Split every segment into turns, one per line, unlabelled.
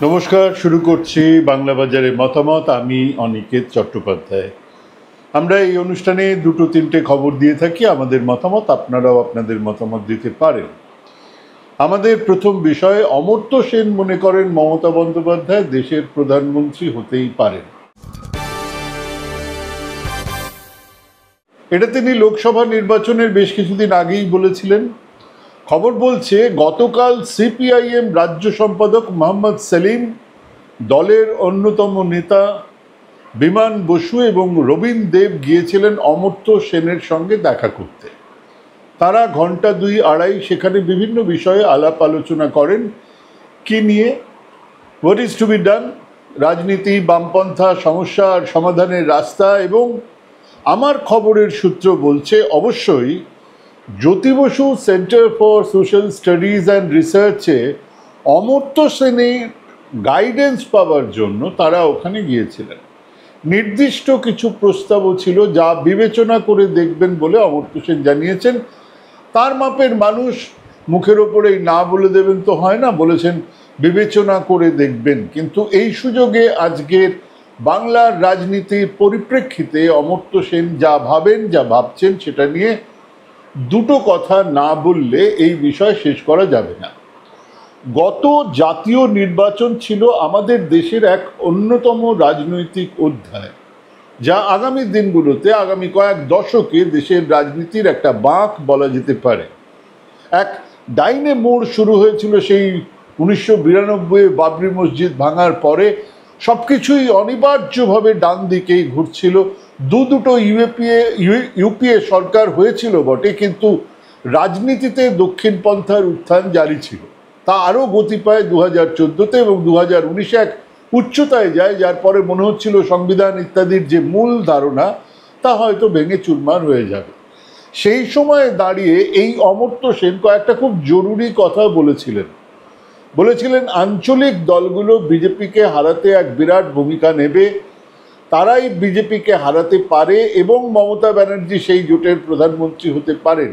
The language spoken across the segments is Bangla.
নমস্কার, শুরু করছি বাংলা বাজারে মতামত। আমি অনিকেত চট্টোপাধ্যায়। আমরা এই অনুষ্ঠানে দুটো তিনটে খবর দিয়ে থাকি, আমাদের মতামত, আপনারাও আপনাদের মতামত দিতে পারেন। আমাদের প্রথম বিষয়, অমর্ত্য সেন মনে করেন মমতা বন্দ্যোপাধ্যায় দেশের প্রধানমন্ত্রী হতেই পারেন। এটা তিনি লোকসভা নির্বাচনের বেশ কিছুদিন আগেই বলেছিলেন। খবর বলছে গতকাল সিপিআইএম রাজ্য সম্পাদক মোহাম্মদ সেলিম, দলের অন্যতম নেতা বিমান বসু এবং রবীন দেব গিয়েছিলেন অমর্ত্য সেনের সঙ্গে দেখা করতে। তারা ঘন্টা দুই আড়াই সেখানে বিভিন্ন বিষয়ে আলাপ আলোচনা করেন। কি নিয়ে? What is to be done, রাজনীতি, বামপন্থা, সমস্যা আর সমাধানের রাস্তা। এবং আমার খবরের সূত্র বলছে অবশ্যই Jyoti Basu centre for social studies and রিসার্চে অমর্ত্য সেনের গাইডেন্স পাওয়ার জন্য তারা ওখানে গিয়েছিলেন। নির্দিষ্ট কিছু প্রস্তাবও ছিল যা বিবেচনা করে দেখবেন বলে অমর্ত্য সেন জানিয়েছেন। তার মাপের মানুষ মুখের ওপরেই না বলে দেবেন তো হয় না, বলেছেন বিবেচনা করে দেখবেন। কিন্তু এই সুযোগে আজকের বাংলার রাজনীতির পরিপ্রেক্ষিতে অমর্ত্য সেন যা ভাবেন, যা ভাবছেন, সেটা নিয়ে দুটো কথা না বললে এই বিষয় শেষ করা যাবে না। গত জাতীয় নির্বাচন ছিল আমাদের দেশের এক অন্যতম রাজনৈতিক অধ্যায়, যা আগামী দিনগুলোতে, আগামী কয়েক দশকে দেশের রাজনীতির একটা বাঁক বলা যেতে পারে। এক ডাইনে মোড় শুরু হয়েছিল সেই 1992 বাবরি মসজিদ ভাঙার পরে। সব কিছুই অনিবার্যভাবে ডান দিকেই ঘুরছিল। দুটো ইউপিএ সরকার হয়েছিল বটে, কিন্তু রাজনীতিতে দক্ষিণপন্থার উত্থান জারি ছিল। তা আরও গতি পায় 2014-তে এবং 2019-এ এক উচ্চতায় যায়, যার পরে মনে হচ্ছিল সংবিধান ইত্যাদির যে মূল ধারণা তা হয়তো ভেঙে চুরমার হয়ে যাবে। সেই সময়ে দাঁড়িয়ে এই অমর্ত্য সেন কয়েকটা খুব জরুরি কথা বলেছিলেন আঞ্চলিক দলগুলো বিজেপিকে হারাতে এক বিরাট ভূমিকা নেবে, তারাই বিজেপিকে হারাতে পারে এবং মমতা ব্যানার্জি সেই জোটের প্রধানমন্ত্রী হতে পারেন।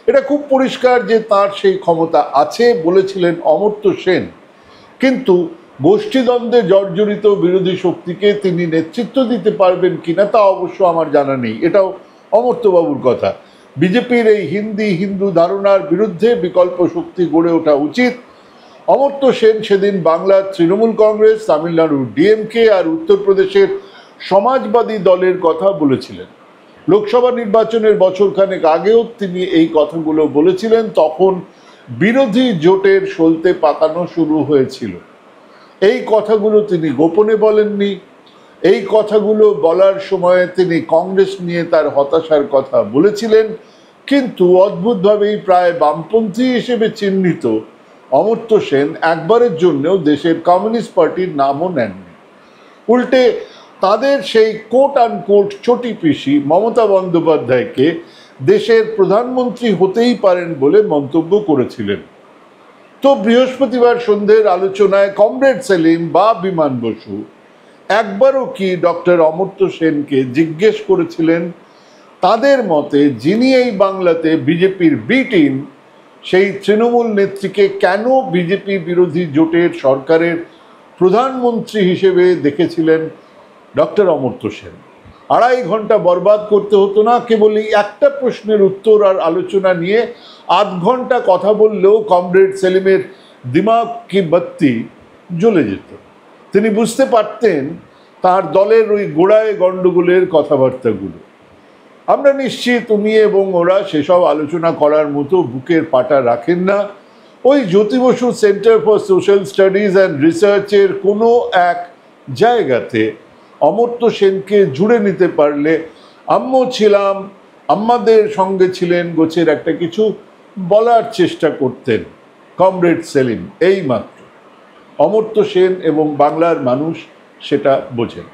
এটা খুব পরিষ্কার যে তার সেই ক্ষমতা আছে, বলেছিলেন অমর্ত্য সেন। কিন্তু গোষ্ঠীদ্বন্দ্বে জর্জরিত বিরোধী শক্তিকে তিনি নেতৃত্ব দিতে পারবেন কিনা তা অবশ্য আমার জানা নেই। এটাও অমর্ত্যবাবুর কথা। বিজেপির এই হিন্দু ধারণার বিরুদ্ধে বিকল্প শক্তি গড়ে ওঠা উচিত। অমর্ত্য সেন সেদিন বাংলার তৃণমূল কংগ্রেস, তামিলনাড়ুর ডিএমকে আর উত্তরপ্রদেশের সমাজবাদী দলের কথা বলেছিলেন। লোকসভা নির্বাচনের বছরখানেক আগেও তিনি এই কথাগুলো বলেছিলেন। তখন বিরোধী জোটের সলতে পাকানো শুরু হয়েছিল। এই কথাগুলো তিনি গোপনে বলেননি। এই কথাগুলো বলার সময় তিনি কংগ্রেস নিয়ে তার হতাশার কথা বলেছিলেন। কিন্তু অদ্ভুতভাবেই প্রায় বামপন্থী হিসেবে চিহ্নিত অমর্ত্য সেন একবারের জন্যও দেশের কমিউনিস্ট পার্টির নামও নেননি। উল্টে তাদের সেই কোট আনকোট চটি পিসি মমতা বন্দ্যোপাধ্যায়কে দেশের প্রধানমন্ত্রী হতেই পারেন বলে মন্তব্য করেছিলেন। তো বৃহস্পতিবার সন্ধ্যের আলোচনায় কমরেড সেলিম বা বিমান বসু একবারও কি ডক্টর অমর্ত্য সেনকে জিজ্ঞেস করেছিলেন তাদের মতে যিনি এই বাংলাতে বিজেপির বি টিম, সেই তৃণমূল নেত্রীকে কেন বিজেপি বিরোধী জোটের সরকারের প্রধানমন্ত্রী হিসেবে দেখেছিলেন ডক্টর অমর্ত্য সেন? 2.5 ঘন্টা বরবাদ করতে হতো না, কেবল এই একটা প্রশ্নের উত্তর আর আলোচনা নিয়ে আধ ঘন্টা কথা বললেও কমরেড সেলিমের দিমাগ কি বাত্তি জ্বলে যেত। তিনি বুঝতে পারতেন তার দলের ওই গোড়ায় গণ্ডগোলের কথাবার্তাগুলো। আমরা নিশ্চিত উনি এবং ওরা সেসব আলোচনা করার মতো বুকের পাটা রাখেন না। ওই Jyoti Basu centre for social studies and রিসার্চের কোনো এক জায়গাতে অমর্ত্য সেনকে জুড়ে নিতে পারলে আম্মাদের সঙ্গে ছিলেন গোছের একটা কিছু বলার চেষ্টা করতেন কমরেড সেলিম। এই মাত্র অমর্ত্য সেন এবং বাংলার মানুষ সেটা বোঝেন।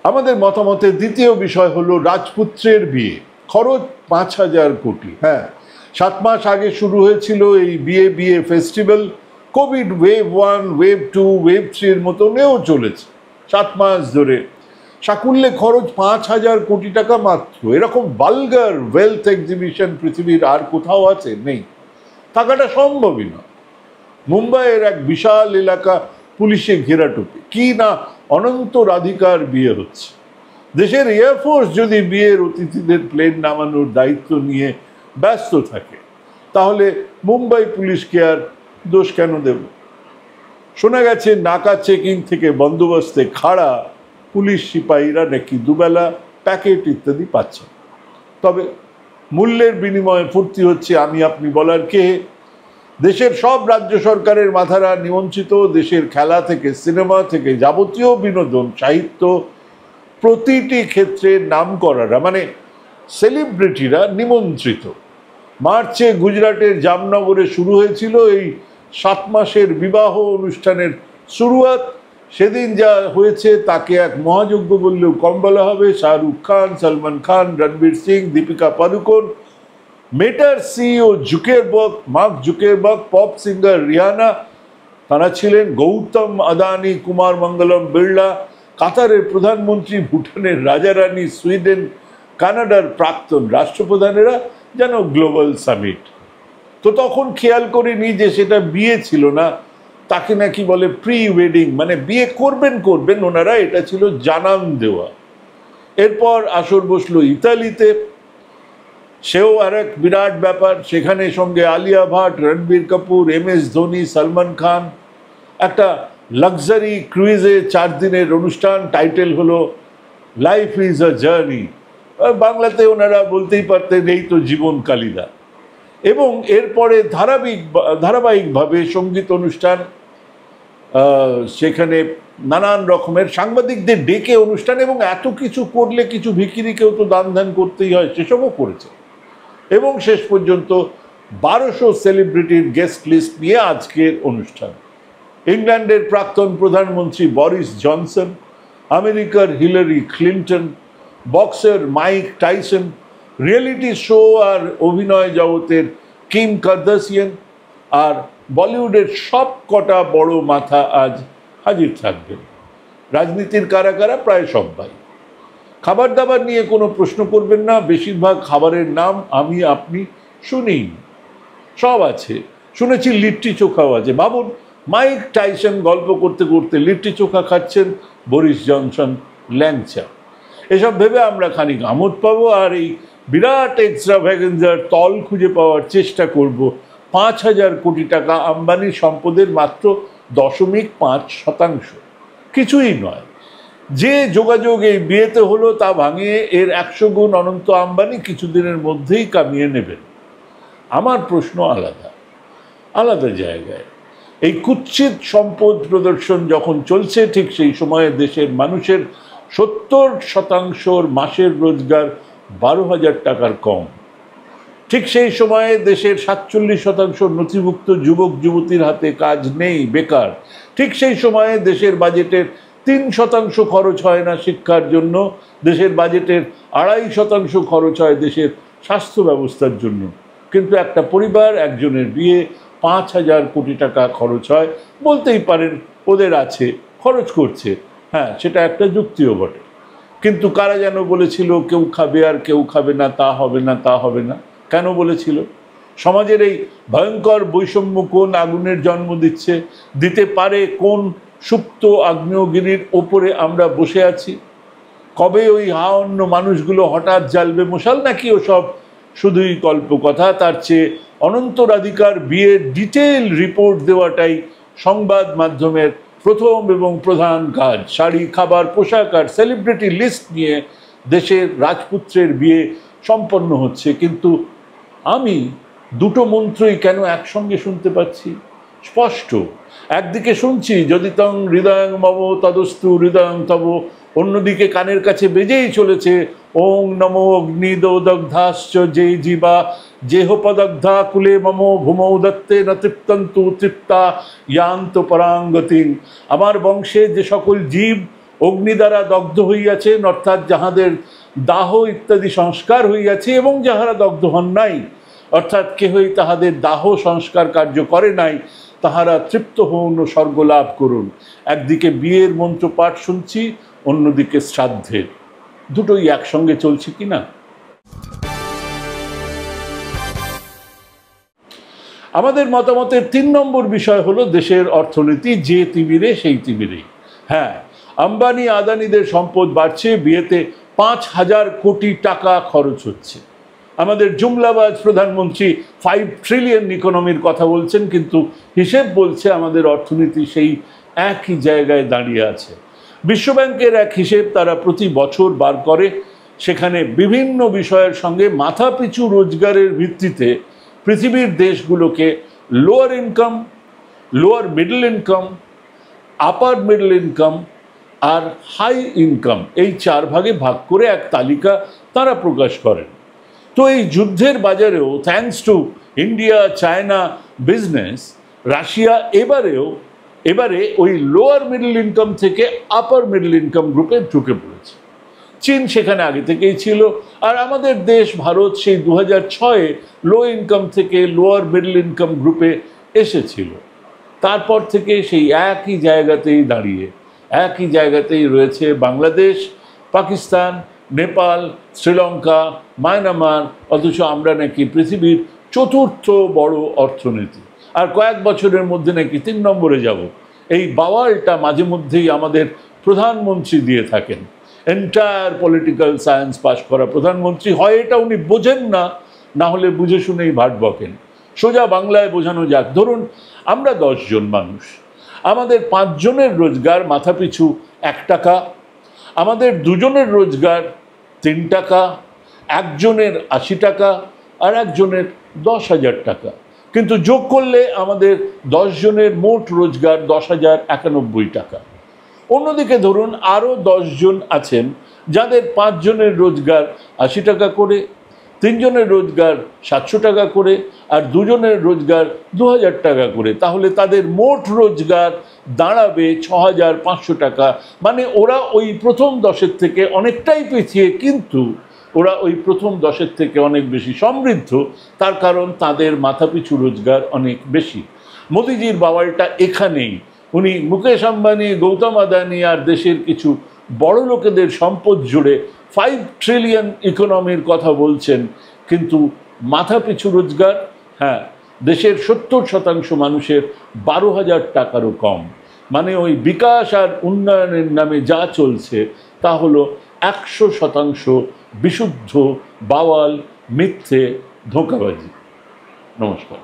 আমাদের মতামতের দ্বিতীয় বিষয় হলো রাজপুত্রের বিয়ে। খরচ 5,000 কোটি। হ্যাঁ, 7 মাস আগে শুরু হয়েছিল এই বিয়ে festival. Covid wave 1, wave 2, wave 3-এর মতনেও চলেছে 7 মাস ধরে। সাকুল্যে খরচ 5,000 কোটি টাকা মাত্র। এরকম বালগার ওয়েলথ এক্সিবিশন পৃথিবীর আর কোথাও আছে? নেই। থাকাটা সম্ভবই না। মুম্বাইয়ের এক বিশাল এলাকা পুলিশে ঘেরাটোপে, কি না অনন্ত রাধিকার বিয়ে হচ্ছে। দেশের এয়ারফোর্স যদি বিয়ের অতিথিদের প্লেন নামানোর দায়িত্ব নিয়ে ব্যস্ত থাকে, তাহলে মুম্বাই পুলিশকে আর দোষ কেন দেব? শোনা গেছে নাকা চেকিং থেকে বন্দোবস্তে খাড়া পুলিশ সিপাহীরা নাকি দুবেলা প্যাকেট ইত্যাদি পাচ্ছে। তবে মূল্যের বিনিময়ে ফুর্তি হচ্ছে আমি আপনি বলার কে? দেশের সব রাজ্য সরকারের মাথারা নিমন্ত্রিত, দেশের খেলা থেকে সিনেমা থেকে যাবতীয় বিনোদন সাহিত্য প্রতিটি ক্ষেত্রে নামকরারা মানে সেলিব্রিটিরা নিমন্ত্রিত। মার্চে গুজরাটের জামনগরে শুরু হয়েছিল এই 7 মাসের বিবাহ অনুষ্ঠানের শুরুয়াত। সেদিন যা হয়েছে তাকে এক মহাযজ্ঞ বললেও কম বলা হবে। শাহরুখ খান, সলমান খান, রণবীর সিং, দীপিকা পাদুকোন, মেটার CEO Zuckerberg, Mark Zuckerberg, pop singer Rihanna, তারা ছিলেন গৌতম আদানি, কুমার মঙ্গলম বিড়লা, কাতারের প্রধানমন্ত্রী, ভুটানের রাজারানী, সুইডেন, কানাডার প্রাক্তন রাষ্ট্রপ্রধানেরা, যেন গ্লোবাল সামিট। তো তখন খেয়াল করিনি যে সেটা বিয়ে ছিল না, তাকে নাকি বলে প্রি ওয়েডিং, মানে বিয়ে করবেন ওনারা, এটা ছিল জানান দেওয়া। এরপর আসর বসলো ইতালিতে, সেও আর এক বিরাট ব্যাপার। সেখানে সঙ্গে আলিয়া ভাট, রণবীর কাপুর, MS ধোনি, সলমান খান, একটা লাক্সারি ক্রুইজে 4 দিনের অনুষ্ঠান। টাইটেল হলো লাইফ ইজ আ জার্নি। বাংলাতে ওনারা বলতেই পারতেন এই তো জীবন কালিদা। এবং এরপরে ধারাবাহিকভাবে সঙ্গীত অনুষ্ঠান, সেখানে নানান রকমের সাংবাদিকদের ডেকে অনুষ্ঠান, এবং এত কিছু করলে কিছু ভিখিরিকেও তো দান ধ্যান করতেই হয়, সেসবও করেছে। এবং শেষ পর্যন্ত 1200 সেলিব্রিটির গেস্ট লিস্ট নিয়ে আজকের অনুষ্ঠান। ইংল্যান্ডের প্রাক্তন প্রধানমন্ত্রী বরিস জনসন, আমেরিকার Hillary Clinton, boxer Mike Tyson, reality show আর অভিনয় জগতের কিম কার্দাশিয়ান, আর বলিউডের সব কটা বড় মাথা আজ হাজির থাকবেন। রাজনীতির কারা কারা? প্রায় সবাই। খাবার দাবার নিয়ে কোনো প্রশ্ন করবেন না, বেশিরভাগ খাবারের নাম আমি আপনি শুনি, সব আছে। শুনেছি লিট্টি চোখাও আছে। ভাবুন, মাইক টাইসন গল্প করতে করতে লিট্টি চোখা খাচ্ছেন, বরিস জনসন ল্যাংচা। এসব ভেবে আমরা খানিক আমোদ পাবো, আর এই বিরাট এক্সট্রাভ্যাগেন্সার তল খুঁজে পাওয়ার চেষ্টা করব 5,000 কোটি টাকা আম্বানির সম্পদের মাত্র 0.5%, কিছুই নয়। যে যোগাযোগ এই বিয়েতে হলো তা ভাঙিয়ে এর 100 গুণ অনন্ত আম্বানি কিছুদিনের মধ্যেই কামিয়ে নেবেন। আমার প্রশ্ন আলাদা জায়গায়। এই কুৎসিত সম্পদ প্রদর্শন যখন চলছে, ঠিক সেই সময়ে দেশের মানুষের 70% মাসের রোজগার 12,000 টাকার কম। ঠিক সেই সময়ে দেশের 47% নথিভুক্ত যুবক যুবতীর হাতে কাজ নেই, বেকার। ঠিক সেই সময়ে দেশের বাজেটের 3% খরচ হয় না শিক্ষার জন্য, দেশের বাজেটের 2.5% খরচ হয় দেশের স্বাস্থ্য ব্যবস্থার জন্য। কিন্তু একটা পরিবার, একজনের বিয়ে 5,000 কোটি টাকা খরচ হয়। বলতেই পারেন ওদের আছে, খরচ করছে, হ্যাঁ, সেটা একটা যুক্তিও বটে। কিন্তু কারা যেন বলেছিল কেউ খাবে আর কেউ খাবে না, তা হবে না, তা হবে না। কেন বলেছিল? সমাজের এই ভয়ঙ্কর বৈষম্য কোন আগুনের জন্ম দিতে পারে? কোন সুপ্ত আগ্নেয়গিরির ওপরে আমরা বসে আছি? কবে ওই হাওয়ান্য মানুষগুলো হঠাৎ জ্বালবে মশাল? নাকি ওসব শুধুই কল্পকথা? তার চেয়ে অনন্ত রাধিকার বিয়ের ডিটেল রিপোর্ট দেওয়াটাই সংবাদ মাধ্যমের প্রথম এবং প্রধান কাজ। শাড়ি, খাবার, পোশাক আর সেলিব্রিটি লিস্ট নিয়ে দেশের রাজপুত্রের বিয়ে সম্পন্ন হচ্ছে, কিন্তু আমি দুটো মন্ত্রই কেন একসঙ্গে শুনতে পাচ্ছি? স্পষ্ট। একদিকে শুনছি যদি তং হৃদয়ং মম তদস্তু হৃদয়ং তব, অন্যদিকে কানের কাছে বেজেই চলেছে ওং নমো অগ্নিদগ্ধাশ্চ যে জীবা যেহপদগ্ধা কুলে মম ভূমৌ দত্তে ন তৃপ্তন্তু তৃপ্তা ইয়ান্ত পরাঙ্গতিং। আমার বংশে যে সকল জীব অগ্নি দ্বারা দগ্ধ হইয়াছেন, অর্থাৎ যাহাদের দাহ ইত্যাদি সংস্কার হইয়াছে, এবং যাহারা দগ্ধ হন নাই, অর্থাৎ কেহই তাহাদের দাহ সংস্কার কার্য করে নাই, তাহারা তৃপ্ত হন ও স্বর্গ লাভ করুন। একদিকে বিয়ের মন্ত্র পাঠ শুনছি, অন্যদিকে শ্রাদ্ধের। দুটোই একসঙ্গে চলছে কিনা? আমাদের মতামতের 3 নম্বর বিষয় হলো দেশের অর্থনীতি যে তিমিরে সেই তিমিরেই। হ্যাঁ, আম্বানি আদানিদের সম্পদ বাড়ছে, বিয়েতে 5,000 কোটি টাকা খরচ হচ্ছে। আমাদের জুমলাবাজ প্রধানমন্ত্রী 5 ট্রিলিয়ন ইকোনমির কথা বলছেন, কিন্তু হিসেব বলছে আমাদের অর্থনীতি সেই একই জায়গায় দাঁড়িয়ে আছে। বিশ্বব্যাংকের এক হিসেব তারা প্রতি বছর বার করে, সেখানে বিভিন্ন বিষয়ের সঙ্গে মাথাপিছু রোজগারের ভিত্তিতে পৃথিবীর দেশগুলোকে lower income, lower middle income, upper middle income আর হাই ইনকাম এই 4 ভাগে ভাগ করে এক তালিকা তারা প্রকাশ করেন। তো এই যুদ্ধের বাজারেও thanks to India China business, Russia এবারে ওই লোয়ার মিডল ইনকাম থেকে আপার মিডল ইনকাম গ্রুপে ঢুকে পড়েছে। চীন সেখানে আগে থেকেই ছিল, আর আমাদের দেশ ভারত সেই 2006-এ লো ইনকাম থেকে লোয়ার মিডল ইনকাম গ্রুপে এসেছিল। তারপর থেকে সেই একই জায়গাতেই রয়েছে বাংলাদেশ, পাকিস্তান, নেপাল, শ্রীলঙ্কা, মায়ানমার, অথচ আমরা নাকি পৃথিবীর 4র্থ বড় অর্থনীতি, আর কয়েক বছরের মধ্যে নাকি 3 নম্বরে যাব। এই বাওয়ালটা মাঝে মধ্যেই আমাদের প্রধানমন্ত্রী দিয়ে থাকেন। এন্টায়ার পলিটিক্যাল সায়েন্স পাশ করা প্রধানমন্ত্রী, হয় এটা উনি বোঝেন না, না হলে বুঝে শুনেই ভাট বকেন। সোজা বাংলায় বোঝানো যাক, ধরুন আমরা 10 জন মানুষ, আমাদের 5 জনের রোজগার মাথাপিছু 1 টাকা, আমাদের 2 জনের রোজগার 3 টাকা, একজনের 80 টাকা আর একজনের 10,000 টাকা, কিন্তু যোগ করলে আমাদের 10 জনের মোট রোজগার 10,091 টাকা। অন্যদিকে ধরুন আরও 10 জন আছেন যাদের 5 জনের রোজগার 80 টাকা করে, 3 জনের রোজগার 700 টাকা করে আর 2 জনের রোজগার 2,000 টাকা করে, তাহলে তাদের মোট রোজগার দাঁড়াবে 6,500 টাকা। মানে ওরা ওই প্রথম 10-এর থেকে অনেকটাই পিছিয়ে, কিন্তু ওরা ওই প্রথম 10-এর থেকে অনেক বেশি সমৃদ্ধ, তার কারণ তাদের মাথাপিছু রোজগার অনেক বেশি। মোদিজির বাওয়ালটা এখানেই। উনি মুকেশ আম্বানি, গৌতম আদানি আর দেশের কিছু বড় লোকেদের সম্পদ জুড়ে 5 ট্রিলিয়ন ইকোনমির কথা বলছেন, কিন্তু মাথাপিছু রোজগার, হ্যাঁ, দেশের 70% মানুষের 12,000 টাকারও কম। মানে ওই বিকাশ আর উন্নয়নের নামে যা চলছে তা হলো 100% বিশুদ্ধ বাওয়াল, মিথ্যে, ধোঁকাবাজি। নমস্কার।